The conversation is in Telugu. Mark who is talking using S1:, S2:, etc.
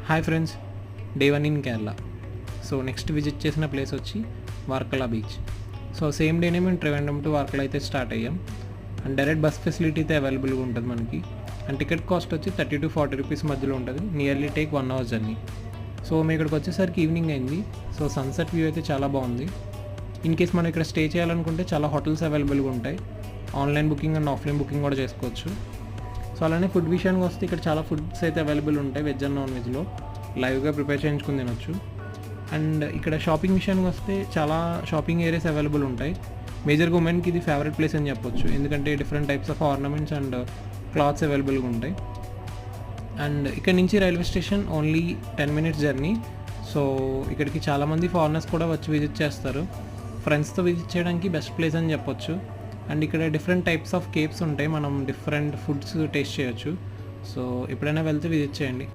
S1: Hi friends, day 1 in Kerala. So next visit చేసిన ప్లేస్ వచ్చి వార్కలా బీచ్. సో సేమ్ డేనే మేము ట్రివాండ్రం టు వార్కలా అయితే స్టార్ట్ అయ్యాం. అండ్ డైరెక్ట్ బస్ ఫెసిలిటీ అయితే అవైలబుల్గా ఉంటుంది మనకి. అండ్ టికెట్ కాస్ట్ వచ్చి 30 to 40 రూపీస్ మధ్యలో ఉంటుంది. Nearly take 1 hour journey. So మేము ఇక్కడికి వచ్చేసరికి ఈవినింగ్ అయింది. సో సన్సెట్ వ్యూ అయితే చాలా బాగుంది. ఇన్ కేస్ మనం ఇక్కడ స్టే చేయాలనుకుంటే చాలా హోటల్స్ అవైలబుల్గా ఉంటాయి. Online booking and offline booking కూడా చేసుకోవచ్చు. సో అలానే ఫుడ్ విషయానికి వస్తే ఇక్కడ చాలా ఫుడ్స్ అయితే అవైలబుల్ ఉంటాయి. వెజ్ అండ్ నాన్ వెజ్లో లైవ్గా ప్రిపేర్ చేయించుకుని తినొచ్చు. అండ్ ఇక్కడ షాపింగ్ విషయానికి వస్తే చాలా షాపింగ్ ఏరియాస్ అవైలబుల్ ఉంటాయి. మేజర్గా ఉమెన్కి ఇది ఫేవరెట్ ప్లేస్ అని చెప్పొచ్చు, ఎందుకంటే different types of ornaments and clothes అవైలబుల్గా ఉంటాయి. అండ్ ఇక్కడ నుంచి railway station only 10 minutes journey. So ఇక్కడికి చాలామంది ఫారినర్స్ కూడా వచ్చి విజిట్ చేస్తారు. ఫ్రెండ్స్తో విజిట్ చేయడానికి బెస్ట్ ప్లేస్ అని చెప్పొచ్చు. అండ్ ఇక్కడ డిఫరెంట్ టైప్స్ ఆఫ్ కేవ్స్ ఉంటాయి, మనం డిఫరెంట్ ఫుడ్స్ టేస్ట్ చేయొచ్చు. సో ఎప్పుడైనా వెళ్తే విజిట్ చేయండి.